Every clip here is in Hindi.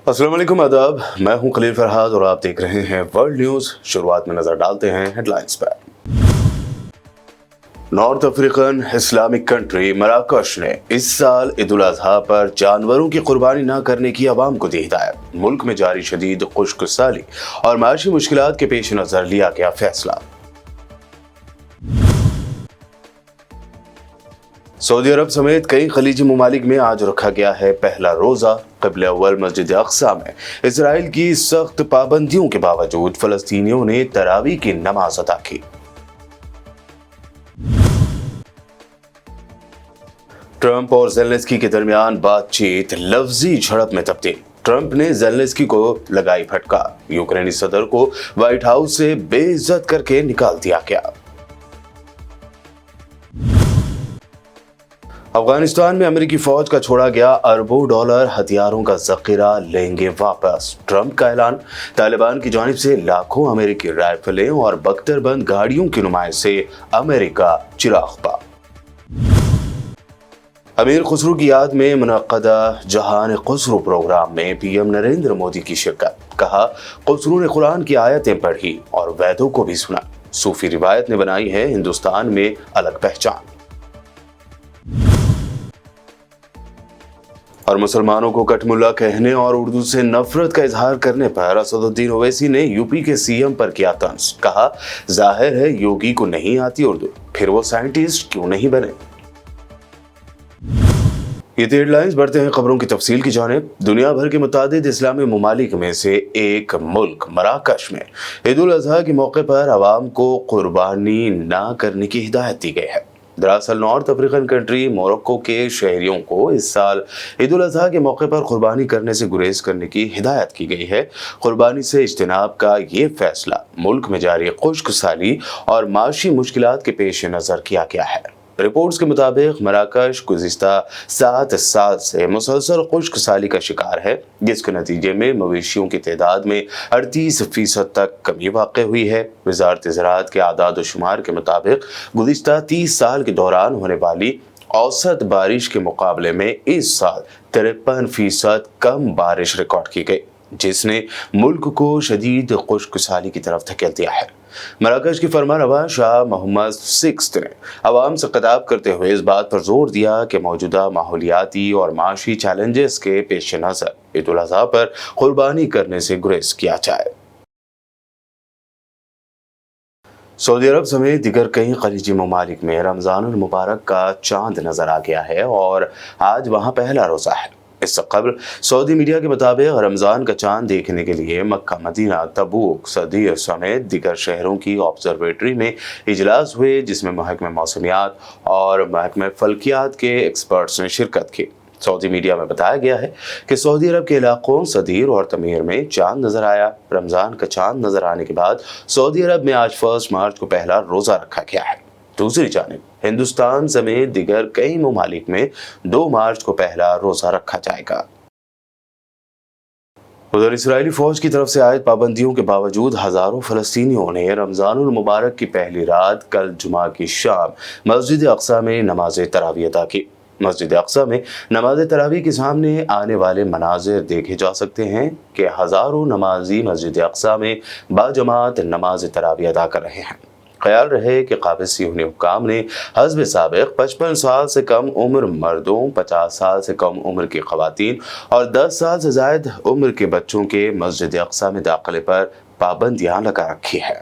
अस्सलाम वालेकुम, आदाब। मैं हूं खलील फरहाद और आप देख रहे हैं वर्ल्ड न्यूज़। शुरुआत में नजर डालते हैं हेडलाइंस पर। नॉर्थ अफ्रीकन इस्लामिक कंट्री मराकश ने इस साल ईद उल अजहा पर जानवरों की कुर्बानी न करने की आवाम को दी हिदायत। मुल्क में जारी शदीद खुश्क साली और माशी मुश्किलात के पेश नजर लिया गया फैसला। सऊदी अरब समेत कई खलीजी ममालिक में आज रखा गया है पहला रोजा। क़िबला अव्वल मस्जिद अक़सा में इसराइल की सख्त पाबंदियों के बावजूद फलस्तीनियों ने तरावी की नमाज अदा की। ट्रंप और ज़ेलेंस्की के दरमियान बातचीत लफ्जी झड़प में तब्दील। ट्रंप ने ज़ेलेंस्की को लगाई फटकार। यूक्रेनी सदर को व्हाइट हाउस से बेइज्जत करके निकाल दिया गया। अफगानिस्तान में अमेरिकी फौज का छोड़ा गया अरबों डॉलर हथियारों का जखीरा लेंगे वापस। ट्रंप का ऐलान। तालिबान की जानिब से लाखों अमेरिकी राइफलें और बख्तरबंद गाड़ियों की नुमाइश से अमेरिका चिराग पा। अमीर खुसरो की याद में मुनक्कदा जहान खुसरो प्रोग्राम में पीएम नरेंद्र मोदी की शिरकत। कहा, खुसरो ने कुरान की आयतें पढ़ी और वैदों को भी सुना। सूफी रिवायत ने बनाई है हिंदुस्तान में अलग पहचान। और मुसलमानों को कटमुल्ला कहने और उर्दू से नफरत का इजहार करने पर असदुद्दीन ओवैसी ने यूपी के सीएम पर किया तंज। कहा, जाहिर है योगी को नहीं आती उर्दू, फिर वो साइंटिस्ट क्यों नहीं बने। ये हेडलाइंस। बढ़ते हैं खबरों की तफसील की जानिब। दुनिया भर के मुतादिद इस्लामी ममालिक में से एक मुल्क मराकश में ईद उल अजहा के मौके पर आवाम को कुर्बानी न करने की हिदायत दी गई है। दरअसल नॉर्थ अफ्रीकन कंट्री मोरक्को के शहरियों को इस साल ईद उल अजहा के मौके पर कुर्बानी करने से गुरेज करने की हिदायत की गई है। कुर्बानी से इज्तिनाब का ये फैसला मुल्क में जारी खुश्क साली और माशी मुश्किलात के पेश नज़र किया गया है। रिपोर्ट्स के मुताबिक मराकश गुज़िश्ता 7 साल से मुसलसल खुश्क साली का शिकार है, जिसके नतीजे में मवेशियों की तादाद में 38% तक कमी वाक़ हुई है। वज़ारत ज़राअत के आदाद व शुमार के मुताबिक गुज़िश्ता 30 साल के दौरान होने वाली औसत बारिश के मुकाबले में इस साल 53% कम बारिश रिकॉर्ड की गई, जिसने मुल्क को शदीद खुश्क साली की तरफ धकेल दिया है। मराकश के फरमानरवा शाह मोहम्मद 6 ने अवाम से खिताब करते हुए इस बात पर जोर दिया कि मौजूदा माहौलियाती और माशी चैलेंजेस के पेश नज़र ईद उल अज़हा पर कुर्बानी करने से गुरेज किया जाए। सऊदी अरब समेत दीगर कई खलीजी ममालिक में रमज़ानुल मुबारक का चांद नजर आ गया है और आज वहां पहला रोजा है। इससे कबल सऊदी मीडिया के मुताबिक रमज़ान का चांद देखने के लिए मक्का, मदीना, तबूक, सदीर समेत दीगर शहरों की ऑब्जर्वेटरी में इजलास हुए, जिसमें महकमे मौसमियात और महकमे फल्कियात के एक्सपर्ट्स ने शिरकत की। सऊदी मीडिया में बताया गया है कि सऊदी अरब के इलाकों सदीर और तमीर में चांद नजर आया। रमज़ान का चांद नजर आने के बाद सऊदी अरब में आज 1 मार्च को पहला रोज़ा रखा गया है। दूसरी जानिब हिंदुस्तान समेत दिगर कई ममालिक में 2 मार्च को पहला रोजा रखा जाएगा। उधर इसराइली फौज की तरफ से आयत पाबंदियों के बावजूद हजारों फलस्तीनियों ने रमज़ानुल मुबारक की पहली रात कल जुमा की शाम मस्जिद अक़सा में नमाज तरावी अदा की। मस्जिद अक़सा में नमाज तरावी के सामने आने वाले मनाजिर देखे जा सकते हैं कि हजारों नमाजी मस्जिद अक़सा में बाजमात नमाज तरावी अदा कर रहे हैं। ख्याल रहे कि काबिज़ सियोनी हुक्काम ने हस्ब साबिक़ 55 साल से कम उम्र मर्दों, 50 साल से कम उम्र की ख़वातीन और 10 साल से ज़ायद उम्र के बच्चों के मस्जिद अक़सा में दाखिले पर पाबंदियाँ लगा रखी है।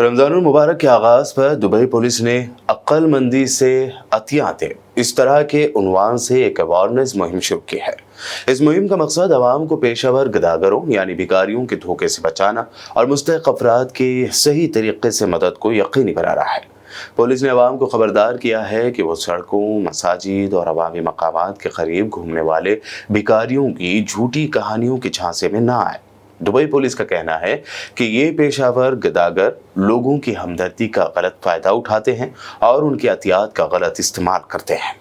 रमज़ानुल मुबारक के आगाज़ पर दुबई पुलिस ने अक्लमंदी से अतियाँ दें इस तरह के उन्वान से एक अवेयरनेस मुहिम शुरू की है। इस मुहिम का मकसद आवाम को पेशावर गदागरों यानी भिखारियों के धोखे से बचाना और मुस्तहिक़ अफराद की सही तरीके से मदद को यकीनी बनाना है। पुलिस ने आवाम को खबरदार किया है कि वो सड़कों, मसाजिद और अवामी मकामात के करीब घूमने वाले भिखारियों की झूठी कहानियों के झांसे में ना आए। दुबई पुलिस का कहना है कि ये पेशावर गदागर लोगों की हमदर्दी का गलत फायदा उठाते हैं और उनकी एहतियात का गलत इस्तेमाल करते हैं।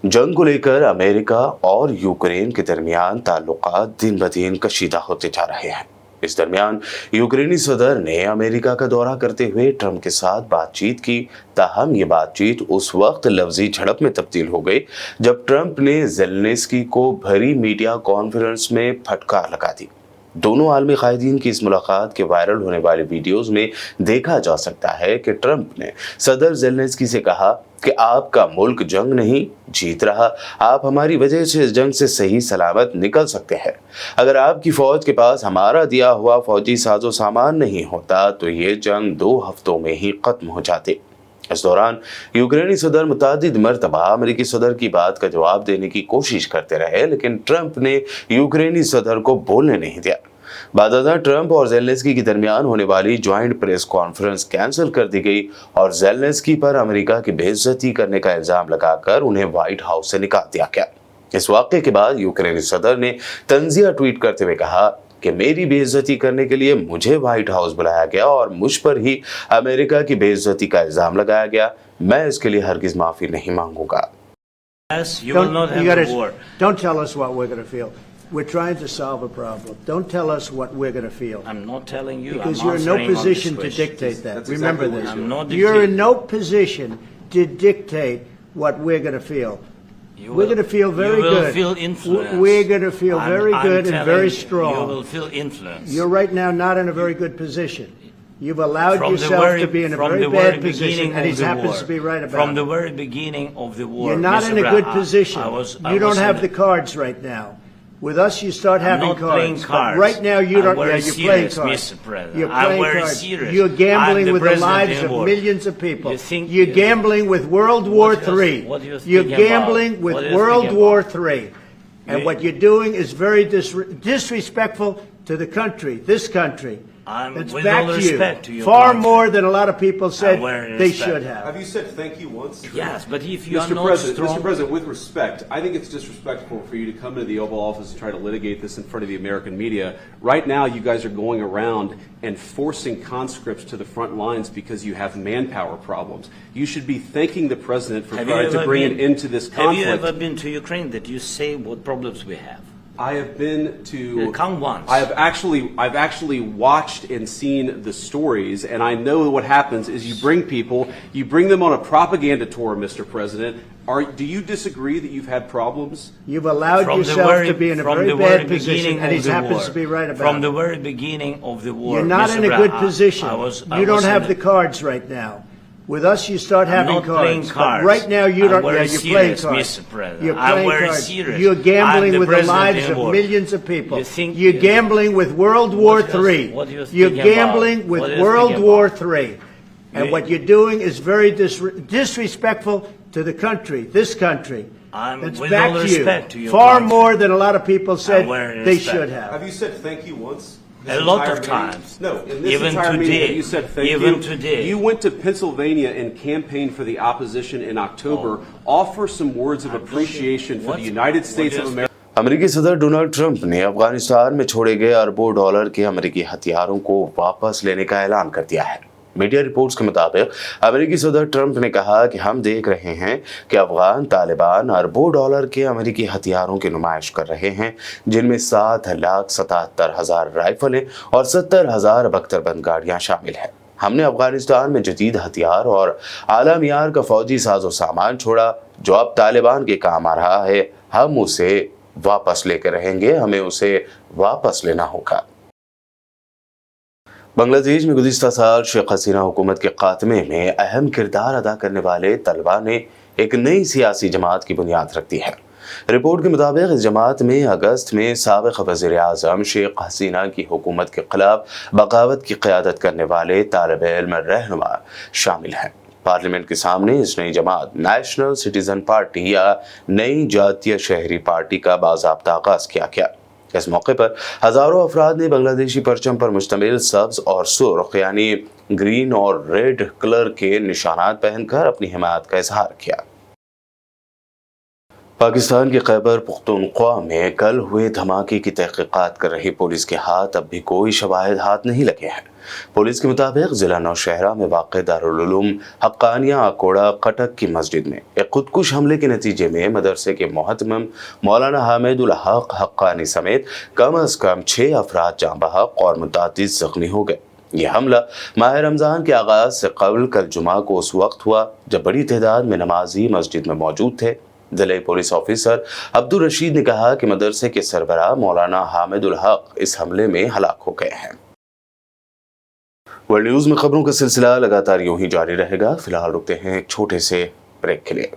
जंग को लेकर अमेरिका और यूक्रेन के दरमियान ताल्लुकात दिन ब दिन कशीदा होते जा रहे हैं। इस दरमियान यूक्रेनी सदर ने अमेरिका का दौरा करते हुए ट्रंप के साथ बातचीत की। ताहम ये बातचीत उस वक्त लफ्जी झड़प में तब्दील हो गई जब ट्रंप ने ज़ेलेंस्की को भरी मीडिया कॉन्फ्रेंस में फटकार लगा दी। दोनों आलमी कायदीन की इस मुलाकात के वायरल होने वाले वीडियोस में देखा जा सकता है कि ट्रंप ने सदर ज़ेलेंस्की से कहा कि आपका मुल्क जंग नहीं जीत रहा, आप हमारी वजह से इस जंग से सही सलामत निकल सकते हैं। अगर आपकी फौज के पास हमारा दिया हुआ फौजी साजो सामान नहीं होता तो ये जंग 2 हफ्तों में ही खत्म हो जाती। इस दौरान यूक्रेनी सदर मुतादिद मरतबा अमेरिकी सदर की बात का जवाब देने की कोशिश करते रहे, लेकिन ट्रंप ने यूक्रेनी सदर को बोलने नहीं दिया। बादशाह ट्रंप और ज़ेलेंस्की के दरमियान होने वाली ज्वाइंट प्रेस कॉन्फ्रेंस कैंसिल कर दी गई और ज़ेलेंस्की पर अमेरिका की बेइज्जती करने का इल्जाम लगाकर उन्हें व्हाइट हाउस से निकाल दिया गया। इस वाक़े के बाद यूक्रेनी सदर ने तंज़िया ट्वीट करते हुए कहा कि मेरी बेइज्जती करने के लिए मुझे व्हाइट हाउस बुलाया गया और मुझ पर ही अमेरिका की बेइज्जती का इल्जाम लगाया गया। मैं इसके लिए हरगिज़ माफ़ी नहीं मांगूंगा। Yes, you will not have a war. Don't tell us what we're going to feel. We're trying to solve a problem. Don't tell us what we're going to feel. I'm not telling you. Because I'm you're in no answering on this position to question. dictate that. That's Remember exactly this. what I'm not You're in dictating. no position to dictate what we're going to feel. You We're will- going to feel very you will good. feel influenced. We're going to feel very I'm good and telling very you, strong. You will feel influence. You're right now not in a very good position. You've allowed From the yourself very- to be in a from very the bad very position, beginning and he of the happens war. to be right about From it. the very beginning of the war. You're not Mr. in a Brown, good position. I You don't was have in the cards right now. With us, you start I'm having not playing cards. cards. But right now, you I'm don't. very Yeah, you're playing serious, cards. Mr. President. You're I'm playing very cards. serious. You're gambling I'm the with the president lives in of war. millions of people. You think- You're gambling with World War What do you- III. what do you You're think about- gambling with what do you World think War about? III. And You- what you're doing is very disrespectful to the country, this country. I'm- It's with back all to respect to you. your Far country. more than a lot of people said very they respect. should have. Have you said thank you once? Yes, but if you are Mr. not President, strong. Mr. President, with respect, I think it's disrespectful for you to come to the Oval Office and try to litigate this in front of the American media. Right now, you guys are going around and forcing conscripts to the front lines because you have manpower problems. You should be thanking the President for Have you trying to ever bring an been- end to this conflict. Have you ever been to Ukraine that you say what problems we have? I have been to. Come once. I've actually watched and seen the stories, and I know what happens is you bring people, you bring them on a propaganda tour, Mr. President. Do you disagree that you've had problems? You've allowed From the yourself very- to be in a from very the bad very position, beginning and he of the happens war. to be right about From it. the very beginning of the war. You're not Mr. in a Brown, good position. I You don't was have in the cards right now. With us, you start I'm having not cards. playing But cards. right now, you I'm don't. very Yeah, you're playing serious, cards. Mr. President. You're I'm playing very cards. serious. You're gambling I'm the with the president lives in of war. millions of people. You think- You're gambling with World War What do you- III. what do you You're think about? gambling with What do you World think War about? III. And You- what you're doing is very disrespectful to the country, this country. I'm- It's with back all to you. respect to your Far country. more than a lot of people said very they respect. should have. Have you said thank you once? A lot of times. No, in this Even entire meeting, today. have you said thank Even you. today. You went to Pennsylvania and campaigned for the opposition in October. Offer some words of appreciation for What- the United States what of is- America. अमेरिकी सदर डोनाल्ड ट्रंप ने अफगानिस्तान में छोड़े गए अरबों डॉलर के अमेरिकी हथियारों को वापस लेने का ऐलान कर दिया है। मीडिया रिपोर्ट्स के मुताबिक अमेरिकी सदर ट्रंप ने कहा कि हम देख रहे हैं कि अफगान तालिबान अरबों डॉलर के अमेरिकी हथियारों की नुमाइश कर रहे हैं, जिनमें 7,77,000 राइफलें और 70,000 बख्तरबंद गाड़ियां शामिल हैं। हमने अफगानिस्तान में जदीद हथियार और आला मियार का फौजी साजो सामान छोड़ा जो अब तालिबान के काम आ रहा है। हम उसे वापस लेकर रहेंगे, हमें उसे वापस लेना होगा। बांग्लादेश में गुज़िश्ता साल शेख हसीना हुकूमत के खात्मे में अहम किरदार अदा करने वाले तलबा ने एक नई सियासी जमात की बुनियाद रख दी है। रिपोर्ट के मुताबिक इस जमात में अगस्त में साबिक़ वज़ीर आज़म शेख हसीना की हुकूमत के खिलाफ बगावत की क़यादत करने वाले तालिब-ए-इल्म रहनुमा शामिल हैं। पार्लियामेंट के सामने इस नई जमात नेशनल सिटीजन पार्टी या नई जातीय शहरी पार्टी का बाज़ाब्ता आगाज़ किया गया। इस मौके पर हजारों अफराद ने बांग्लादेशी परचम पर मुश्तमिल सब्ज और सुर्ख यानी ग्रीन और रेड कलर के निशानात पहनकर अपनी हिमायत का इजहार किया। पाकिस्तान के खैबर पुख्तूनख्वा में कल हुए धमाके की तहकीकात कर रही पुलिस के हाथ अब भी कोई शवाहिद हाथ नहीं लगे हैं। पुलिस के मुताबिक जिला नौशहरा में वाक़ दारुल उलूम हक्कानिया अकोड़ा कटक की मस्जिद में एक खुदकुश हमले के नतीजे में मदरसे के मोहतमिम मौलाना हामिदुल हक हक्कानी समेत कम अज कम 6 अफराद जाँ बहक और मुतअद्दिद ज़ख्मी हो गए। यह हमला माह रमज़ान के आगाज़ से कबल कल जुमा को उस वक्त हुआ जब बड़ी तादाद में नमाजी मस्जिद में मौजूद थे। जिले पुलिस ऑफिसर अब्दुल रशीद ने कहा कि मदरसे के सरबराह मौलाना हामिदुल हक इस हमले में हलाक हो गए हैं। वर्ल्ड न्यूज़ में खबरों का सिलसिला लगातार यूं ही जारी रहेगा। फिलहाल रुकते हैं एक छोटे से ब्रेक के लिए।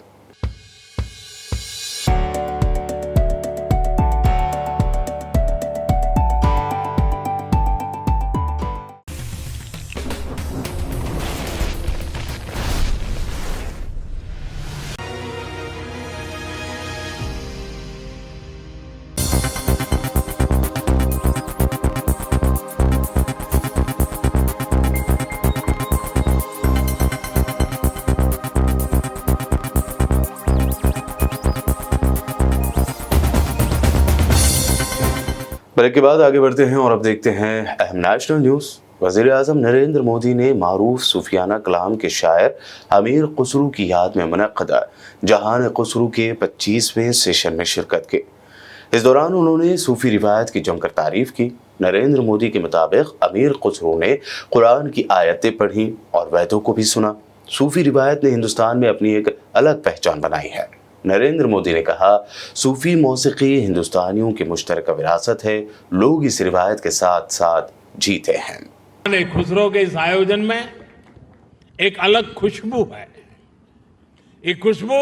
ब्रेक के बाद आगे बढ़ते हैं और अब देखते हैं अहम नेशनल न्यूज़। वज़ीर आज़म नरेंद्र मोदी ने मारूफ सूफियाना कलाम के शायर अमीर खुसरू की याद में मुनक़्क़दा जहान खुसरू के 25वें सेशन में शिरकत की। इस दौरान उन्होंने सूफी रिवायत की जमकर तारीफ की। नरेंद्र मोदी के मुताबिक अमीर खुसरू ने कुरान की आयतें पढ़ी और वैदों को भी सुना। सूफी रिवायत ने हिंदुस्तान में अपनी एक अलग पहचान बनाई है। नरेंद्र मोदी ने कहा, सूफी मौसीकी हिंदुस्तानियों की मुश्तरका विरासत है। लोग इस रिवायत के साथ साथ जीते हैं। खुसरो के इस आयोजन में एक अलग खुशबू है। ये खुशबू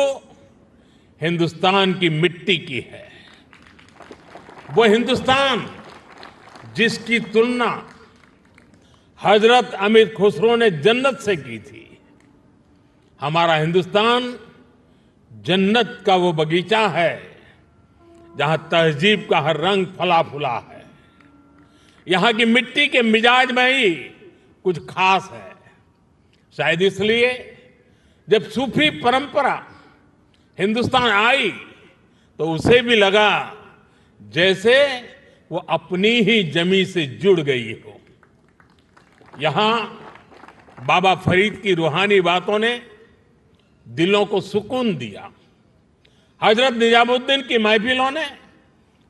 हिंदुस्तान की मिट्टी की है। वो हिंदुस्तान जिसकी तुलना हजरत अमीर खुसरो ने जन्नत से की थी। हमारा हिंदुस्तान जन्नत का वो बगीचा है जहां तहजीब का हर रंग फला फूला है। यहां की मिट्टी के मिजाज में ही कुछ खास है। शायद इसलिए जब सूफी परंपरा हिंदुस्तान आई तो उसे भी लगा जैसे वो अपनी ही जमी से जुड़ गई हो। यहां बाबा फरीद की रूहानी बातों ने दिलों को सुकून दिया। हजरत निजामुद्दीन की महफिलों ने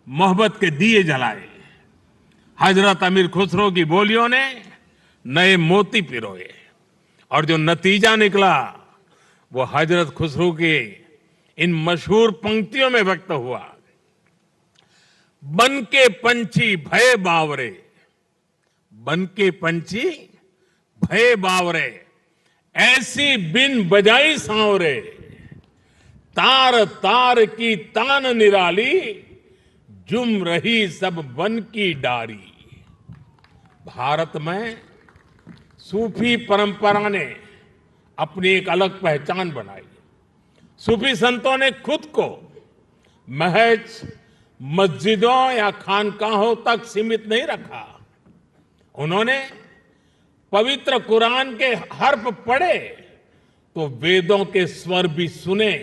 मोहब्बत के दिए जलाए। हजरत अमीर खुसरो की बोलियों ने नए मोती पिरोए और जो नतीजा निकला वो हजरत खुसरो के इन मशहूर पंक्तियों में व्यक्त हुआ। बन के पंछी भय बावरे, बन के पंछी भय बावरे, ऐसी बिन बजाई सांवरे, तार तार की तान निराली, जुम रही सब वन की डारी। भारत में सूफी परंपरा ने अपनी एक अलग पहचान बनाई। सूफी संतों ने खुद को महज मस्जिदों या खानकाहों तक सीमित नहीं रखा। उन्होंने पवित्र कुरान के हर्फ पढ़े तो वेदों के स्वर भी सुने।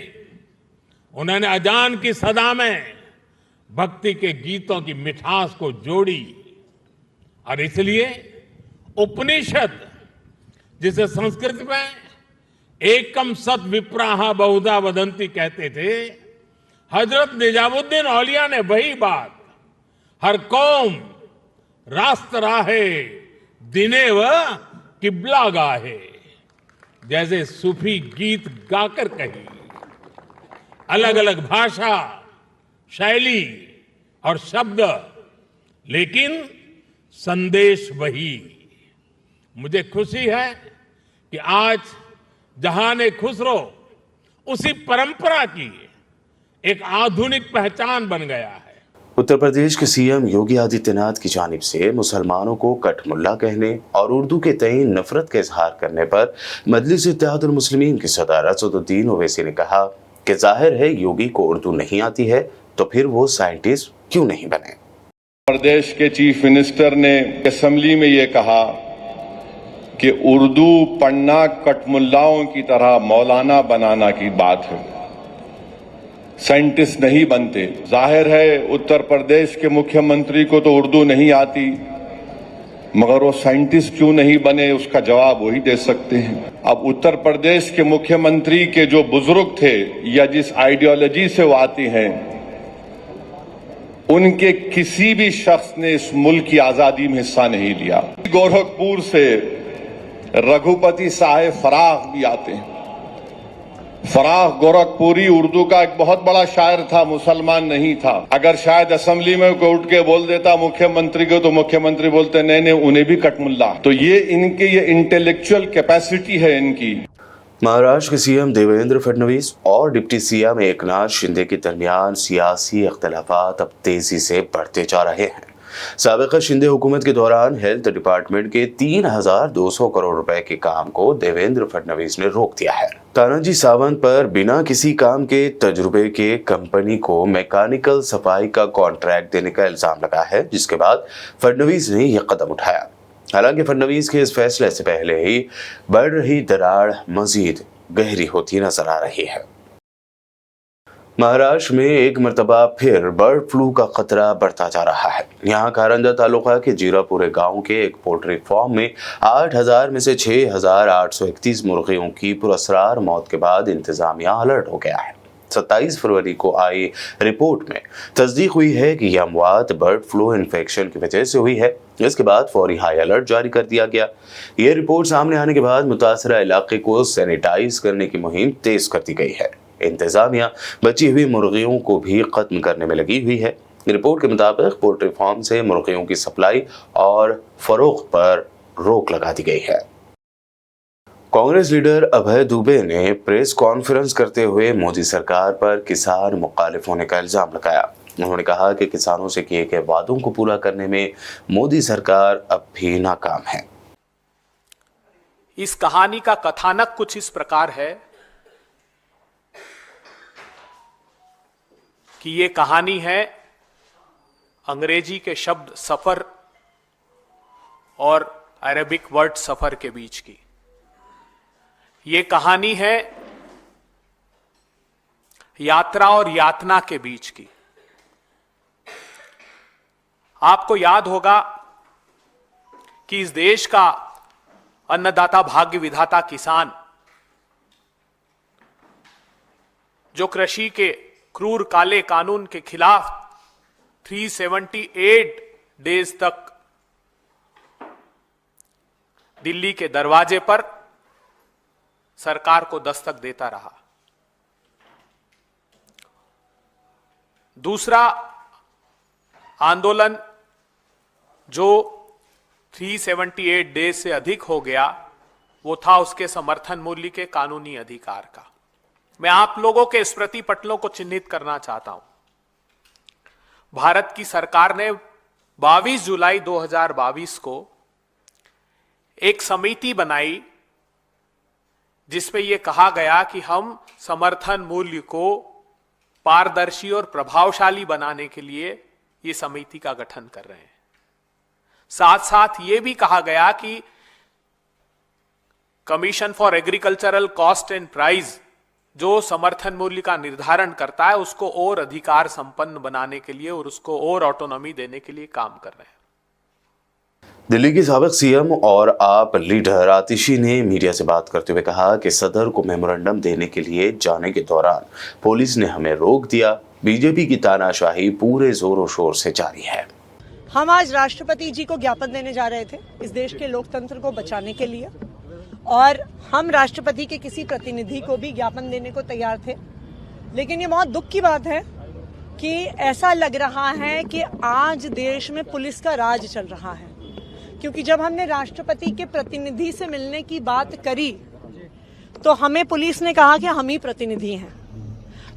उन्होंने अजान की सदा में भक्ति के गीतों की मिठास को जोड़ी और इसलिए उपनिषद, जिसे संस्कृत में एकम सत विप्राहा बहुधा वदंती कहते थे, हजरत निजामुद्दीन औलिया ने वही बात हर कौम रास्त राहे दिने व किबला गाहे जैसे सूफी गीत गाकर कही। अलग अलग भाषा, शैली और शब्द, लेकिन संदेश वही। मुझे खुशी है कि आज जहान खुसरो उसी परंपरा की एक आधुनिक पहचान बन गया है। उत्तर प्रदेश के सीएम योगी आदित्यनाथ की जानिब से मुसलमानों को कठमुल्ला कहने और उर्दू के तई नफरत का इजहार करने पर मजलिस इत्तेहादुल मुस्लिमीन के सदर असदुद्दीन ओवैसी ने कहा कि जाहिर है योगी को उर्दू नहीं आती है तो फिर वो साइंटिस्ट क्यों नहीं बने। प्रदेश के चीफ मिनिस्टर ने असेंबली में ये कहा कि उर्दू पढ़ना कठमुल्लाओं की तरह मौलाना बनाना की बात है, साइंटिस्ट नहीं बनते। जाहिर है उत्तर प्रदेश के मुख्यमंत्री को तो उर्दू नहीं आती, मगर वो साइंटिस्ट क्यों नहीं बने उसका जवाब वही दे सकते हैं। अब उत्तर प्रदेश के मुख्यमंत्री के जो बुजुर्ग थे या जिस आइडियोलॉजी से वो आती हैं, उनके किसी भी शख्स ने इस मुल्क की आजादी में हिस्सा नहीं लिया। गोरखपुर से रघुपति साहेब फराख भी आते हैं। फराख गोरखपुरी उर्दू का एक बहुत बड़ा शायर था, मुसलमान नहीं था। अगर शायद असेंबली में कोई उठ के बोल देता मुख्यमंत्री को, तो मुख्यमंत्री बोलते नहीं उन्हें भी कठमुल्ला। तो ये इनके ये इंटेलेक्चुअल कैपेसिटी है इनकी। महाराष्ट्र के सीएम देवेंद्र फडणवीस और डिप्टी सीएम एकनाथ शिंदे के दरमियान सियासी इख्तलाफात अब तेजी से बढ़ते जा रहे हैं। साबिक़ा शिंदे हुकूमत के दौरान हेल्थ डिपार्टमेंट के 3,200 करोड़ रुपए के काम को देवेंद्र फडणवीस ने रोक दिया है। तानाजी सावंत पर बिना किसी काम के तजुर्बे के कंपनी को मैकेनिकल सफाई का कॉन्ट्रैक्ट देने का इल्जाम लगा है, जिसके बाद फडणवीस ने यह कदम उठाया। हालांकि फडणवीस के इस फैसले से पहले ही बढ़ रही दरार मजीद गहरी होती नजर आ रही है। महाराष्ट्र में एक मरतबा फिर बर्ड फ्लू का खतरा बढ़ता जा रहा है। यहाँ कारंजा तालुका के जीरापुरे गांव के एक पोल्ट्री फार्म में 8,000 में से 6,831 मुर्गियों की पुरअसरार मौत के बाद इंतजामिया अलर्ट हो गया है। 27 फरवरी को आई रिपोर्ट में तस्दीक हुई है कि यह अमवात बर्ड फ्लू इन्फेक्शन की वजह से हुई है। इसके बाद फौरी हाई अलर्ट जारी कर दिया गया। यह रिपोर्ट सामने आने के बाद मुतासरा इलाके को सैनिटाइज करने की मुहिम तेज कर दी गई है। इंतजामिया बची हुई मुर्गियों को भी खत्म करने में लगी हुई है। रिपोर्ट के मुताबिक पोल्ट्री फार्म से मुर्गियों की सप्लाई और फरोख्त पर रोक लगा दी गई है। कांग्रेस लीडर अभय दुबे ने प्रेस कॉन्फ्रेंस करते हुए मोदी सरकार पर किसान मुखालिफ होने का इल्जाम लगाया। उन्होंने कहा कि किसानों से किए गए वादों को पूरा करने में मोदी सरकार अब भी नाकाम है। इस कहानी का कथानक कुछ इस प्रकार है कि ये कहानी है अंग्रेजी के शब्द सफर और अरेबिक वर्ड सफर के बीच की। ये कहानी है यात्रा और यातना के बीच की। आपको याद होगा कि इस देश का अन्नदाता भाग्य विधाता किसान जो कृषि के क्रूर काले कानून के खिलाफ 378 डेज तक दिल्ली के दरवाजे पर सरकार को दस्तक देता रहा। दूसरा आंदोलन जो 378 डेज से अधिक हो गया, वो था उसके समर्थन मूल्य के कानूनी अधिकार का। मैं आप लोगों के स्मृति पटलों को चिन्हित करना चाहता हूं। भारत की सरकार ने 22 जुलाई 2022 को एक समिति बनाई जिसमें यह कहा गया कि हम समर्थन मूल्य को पारदर्शी और प्रभावशाली बनाने के लिए यह समिति का गठन कर रहे हैं। साथ साथ यह भी कहा गया कि commission for agricultural cost and price जो समर्थन मूल्य का निर्धारण करता है उसको और अधिकार संपन्न बनाने के लिए और उसको और ऑटोनॉमी देने के लिए काम कर रहे हैं। दिल्ली की साबिक सीएम और आप लीडर आतिशी ने मीडिया से बात करते हुए कहा कि सदर को मेमोरेंडम देने के लिए जाने के दौरान पुलिस ने हमें रोक दिया। बीजेपी की तानाशाही पूरे जोरों शोर से जारी है। हम आज राष्ट्रपति जी को ज्ञापन देने जा रहे थे इस देश के लोकतंत्र को बचाने के लिए, और हम राष्ट्रपति के किसी प्रतिनिधि को भी ज्ञापन देने को तैयार थे। लेकिन ये बहुत दुख की बात है कि ऐसा लग रहा है कि आज देश में पुलिस का राज चल रहा है, क्योंकि जब हमने राष्ट्रपति के प्रतिनिधि से मिलने की बात करी तो हमें पुलिस ने कहा कि हम ही प्रतिनिधि हैं।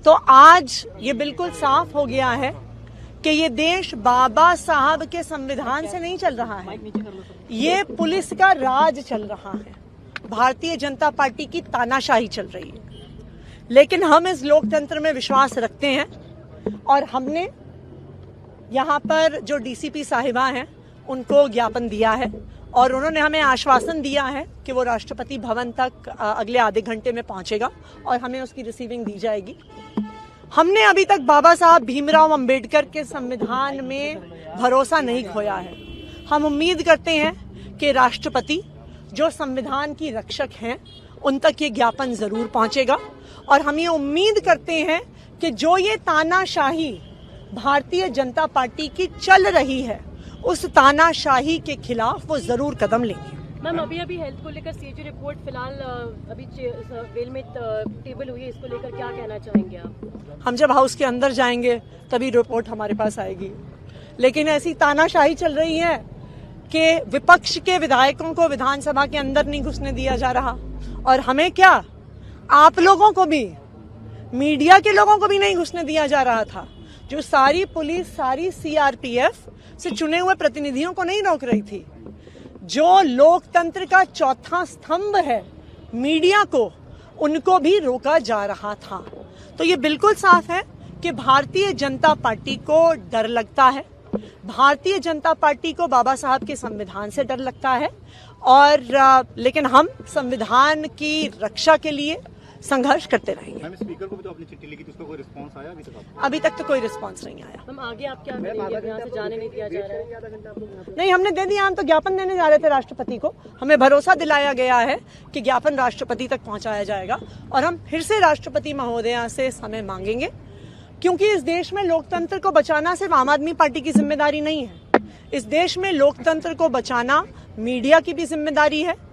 तो आज ये बिल्कुल साफ हो गया है कि ये देश बाबा साहब के संविधान से नहीं चल रहा है, ये पुलिस का राज चल रहा है, भारतीय जनता पार्टी की तानाशाही चल रही है। लेकिन हम इस लोकतंत्र में विश्वास रखते हैं और हमने यहाँ पर जो डीसीपी साहिबा हैं उनको ज्ञापन दिया है और उन्होंने हमें आश्वासन दिया है कि वो राष्ट्रपति भवन तक अगले आधे घंटे में पहुंचेगा और हमें उसकी रिसीविंग दी जाएगी। हमने अभी तक बाबा साहब भीमराव अंबेडकर के संविधान में भरोसा नहीं खोया है। हम उम्मीद करते हैं कि राष्ट्रपति जो संविधान की रक्षक हैं उन तक ये ज्ञापन जरूर पहुंचेगा और हम ये उम्मीद करते हैं कि जो ये तानाशाही भारतीय जनता पार्टी की चल रही है उस तानाशाही के खिलाफ वो जरूर कदम लेंगे। मैम, अभी हेल्थ को लेकर सीएजी रिपोर्ट फिलहाल अभी वेल में टेबल हुई है, इसको लेकर क्या कहना चाहेंगे आप? हम जब हाउस के अंदर जाएंगे तभी रिपोर्ट हमारे पास आएगी। लेकिन ऐसी तानाशाही चल रही है कि विपक्ष के विधायकों को विधानसभा के अंदर नहीं घुसने दिया जा रहा और हमें क्या, आप लोगों को भी, मीडिया के लोगों को भी नहीं घुसने दिया जा रहा था। जो सारी पुलिस, सारी सीआरपीएफ से चुने हुए प्रतिनिधियों को नहीं रोक रही थी, जो लोकतंत्र का चौथा स्तंभ है मीडिया को, उनको भी रोका जा रहा था। तो ये बिल्कुल साफ है कि भारतीय जनता पार्टी को डर लगता है, भारतीय जनता पार्टी को बाबा साहब के संविधान से डर लगता है और लेकिन हम संविधान की रक्षा के लिए संघर्ष करते रहेंगे। स्पीकर को भी तो अपनी चिट्ठी लिखी थी, उसका कोई रिस्पांस आया अभी तक? अभी तक तो कोई रिस्पांस नहीं आया। हम आगे आप क्या करेंगे? यहाँ से जाने नहीं दिया जा रहा है? नहीं, हमने दे दिया। हम तो ज्ञापन देने जा रहे थे राष्ट्रपति को। हमें भरोसा दिलाया गया है कि ज्ञापन राष्ट्रपति तक पहुंचाया जाएगा और हम फिर से राष्ट्रपति महोदया से समय मांगेंगे, क्योंकि इस देश में लोकतंत्र को बचाना सिर्फ आम आदमी पार्टी की जिम्मेदारी नहीं है। इस देश में लोकतंत्र को बचाना मीडिया की भी जिम्मेदारी है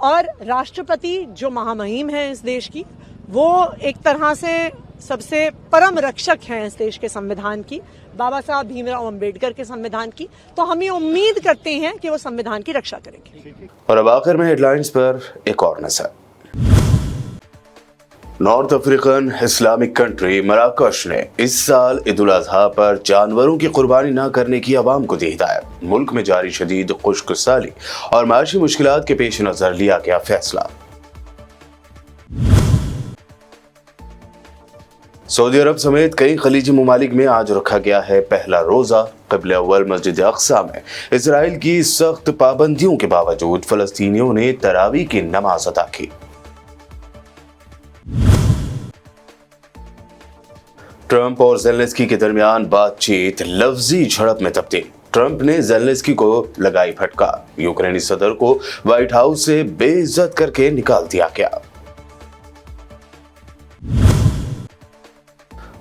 और राष्ट्रपति जो महामहिम है इस देश की, वो एक तरह से सबसे परम रक्षक हैं इस देश के संविधान की, बाबा साहब भीमराव अंबेडकर के संविधान की। तो हम ये उम्मीद करते हैं कि वो संविधान की रक्षा करेंगे। और अब आखिर में हेडलाइंस पर एक और नजर। नॉर्थ अफ्रीकन इस्लामिक कंट्री मराकश ने इस साल ईद उल अजहा पर जानवरों की कुर्बानी न करने की आवाम को दी हिदायत। मुल्क में जारी शदीद खुश्कसाली और माशी मुश्किलात के पेश नजर लिया गया फैसला। सऊदी अरब समेत कई खलीजी ममालिक में आज रखा गया है पहला रोजा। क़िबला अव्वल मस्जिद अक़सा में इसराइल की सख्त पाबंदियों के बावजूद फलस्तीनियों ने तरावी की नमाज अदा की। ट्रंप और ज़ेलेंस्की के दरमियान बातचीत लफ्जी झड़प में तब्दील। ट्रंप ने ज़ेलेंस्की को लगाई फटकार। यूक्रेनी सदर को व्हाइट हाउस से बेइज्जत करके निकाल दिया गया।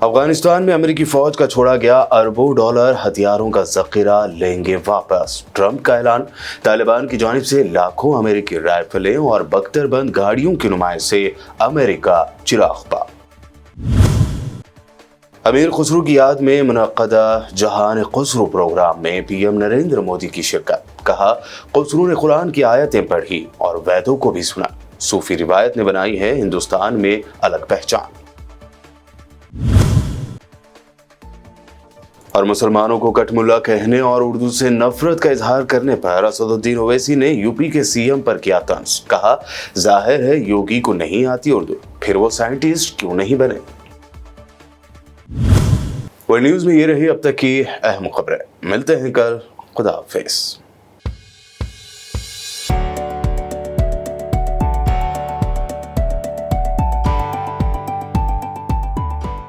अफगानिस्तान में अमेरिकी फौज का छोड़ा गया अरबों डॉलर हथियारों का जखीरा लेंगे वापस। ट्रंप का ऐलान। तालिबान की जानिब से लाखों अमेरिकी राइफलें और बख्तरबंद गाड़ियों की नुमाइश से अमेरिका चिराग पा। अमीर खुसरू की याद में मुनक्कदा जहान खुसरू प्रोग्राम में पीएम नरेंद्र मोदी की शिरकत। कहा, खुसरू ने कुरान की आयतें पढ़ी और वैदों को भी सुना। सूफी रिवायत ने बनाई है हिंदुस्तान में अलग पहचान। और मुसलमानों को कटमुल्ला कहने और उर्दू से नफरत का इजहार करने पर असदुद्दीन ओवैसी ने यूपी के सीएम पर किया तंज। कहा, जाहिर है योगी को नहीं आती उर्दू, फिर वो साइंटिस्ट क्यों नहीं बने। वर्ल्ड न्यूज में ये रही अब तक की अहम खबरें। मिलते हैं कल। खुदा हाफिज।